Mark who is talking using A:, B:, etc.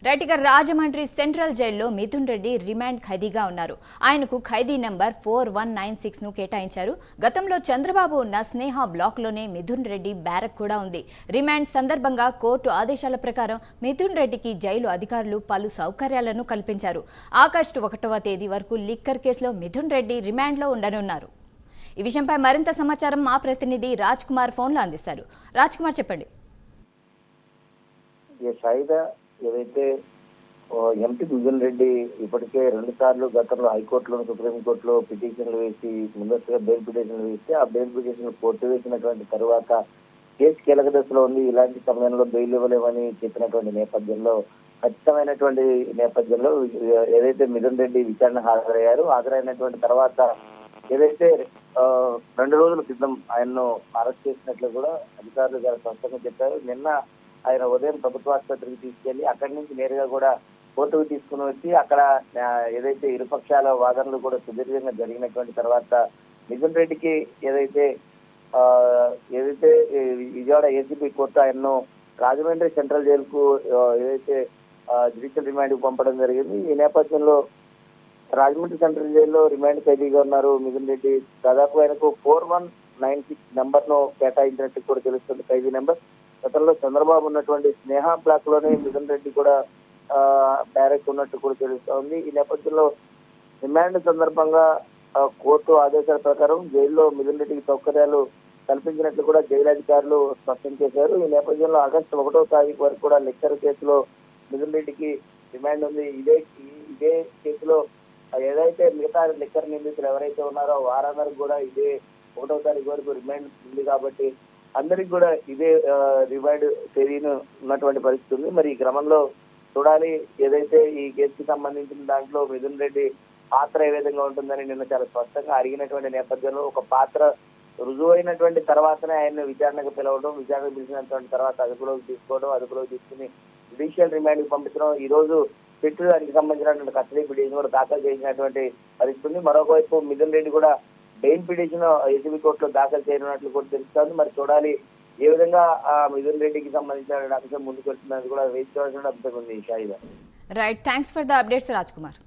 A: Right ఇక Rajahmundry central జైల్లో Mithun Reddy remand ఖైదీగా ఉన్నారు. ఆయనకు ఖైదీ నంబర్ 4196 ను కేటాయించారు. గతంలో చంద్రబాబు ఉన్న స్నేహ బ్లాక్లోనే మిథున్ రెడ్డి బ్యారక్ కూడా ఉంది. రిమాండ్ సందర్భంగా కోర్టు ఆదేశాల ప్రకారం మిథున్ రెడ్డికి జైలు అధికారులు పలు సౌకర్యాలను కల్పించారు. ఆగస్టు 1వ తేదీ వరకు లిక్కర్ కేసులో మిథున్ రెడ్డి రిమాండ్లో ఉండనున్నారు. ఈ విషయంపై మరింత సమాచారం మా ప్రతినిధి రాజ్ కుమార్ ఫోన్లో అందిస్తారు. రాజ్ కుమార్ చెప్పండి.
B: ఏదైతే ఎంపీ మిథున్ రెడ్డి ఇప్పటికే 2 సార్లు గతంలో హైకోర్టులో సుప్రీంకోర్టులో పిటిషన్లు వేసి ముందస్తుగా బెయిల్ పిటిషన్లు వేసి ఆ బెయిల్ పిటిషన్ కోర్టు వేసినటువంటి తర్వాత కేసు కీలక దశలో ఉంది. ఇలాంటి సమయంలో బెయిల్ ఇవ్వలేమని చెప్పినటువంటి నేపథ్యంలో ఖచ్చితమైనటువంటి నేపథ్యంలో ఏదైతే మిథున్ రెడ్డి విచారణ హాజరైనటువంటి తర్వాత ఏదైతే 2 రోజుల క్రితం ఆయన్ను అరెస్ట్ చేసినట్లు కూడా అధికారులు చాలా స్పష్టంగా చెప్పారు. నిన్న ఆయన ఉదయం ప్రభుత్వ ఆసుపత్రికి తీసుకెళ్లి అక్కడి నుంచి నేరుగా కూడా కోర్టుకు తీసుకుని వచ్చి అక్కడ ఏదైతే ఇరుపక్షాల వాదనలు కూడా సుదీర్ఘంగా జరిగినటువంటి తర్వాత మిథున్ రెడ్డికి ఏదైతే విజయవాడ ఏసీపీ కోర్టు ఆయన్ను రాజమండ్రి సెంట్రల్ జైలుకు ఏదైతే జ్యుడిషియల్ రిమాండ్ కు పంపడం జరిగింది. ఈ నేపథ్యంలో రాజమండ్రి సెంట్రల్ జైల్లో రిమాండ్ ఖైదీగా ఉన్నారు మిథున్ రెడ్డి. దాదాపు ఆయనకు 4196 నెంబర్ ను కేటాయించినట్టు కూడా తెలుస్తుంది. ఖైదీ నెంబర్ గతంలో చంద్రబాబు ఉన్నటువంటి స్నేహ బ్లాక్ లోనే మిథున్ రెడ్డి కూడా బ్యారెక్ ఉన్నట్టు కూడా తెలుస్తోంది. ఈ నేపథ్యంలో రిమాండ్ సందర్భంగా కోర్టు ఆదేశాల ప్రకారం జైల్లో మిథున్ రెడ్డికి సౌకర్యాలు కల్పించినట్లు కూడా జైలు అధికారులు స్పష్టం చేశారు. ఈ నేపథ్యంలో ఆగస్టు 1వ తారీఖు వరకు కూడా లిక్కర్ కేసులో మిథున్ రెడ్డికి రిమాండ్ ఉంది. ఇదే కేసులో ఏదైతే మిగతా లిక్కర్ నిందితులు ఎవరైతే ఉన్నారో వారందరికి కూడా ఇదే 1వ తారీఖు వరకు రిమాండ్ ఉంది కాబట్టి అందరికి కూడా ఇదే రిమాండ్ తేదీను ఉన్నటువంటి పరిస్థితి ఉంది. మరి ఈ క్రమంలో చూడాలి ఏదైతే ఈ కేసుకి సంబంధించిన దాంట్లో మిథున్ రెడ్డి పాత్ర ఏ విధంగా ఉంటుందని నిన్న చాలా స్పష్టంగా అడిగినటువంటి నేపథ్యంలో ఒక పాత్ర రుజువైనటువంటి తర్వాతనే ఆయన విచారణకు పిలిచినటువంటి తర్వాత అదుపులోకి తీసుకుని జ్యుడిషియల్ రిమాండ్ కి పంపించడం. ఈ రోజు చెట్టు దానికి సంబంధించినటువంటి కస్టడీ పిటిషన్ కూడా దాఖలు చేసినటువంటి పరిస్థితి. మరొకవైపు మిథున్ రెడ్డి కూడా బెయిల్ పిటిషన్ ఏసీబీ కోర్టులో దాఖలు చేయనున్నట్లు కూడా తెలుస్తోంది. మరి చూడాలి ఏ విధంగా మిథున్ రెడ్డికి సంబంధించిన అంశం ముందుకు వెళ్తున్నది కూడా వేచి చూడాల్సిన అంశం ఉంది.
A: Right, thanks for the updates Raj Kumar.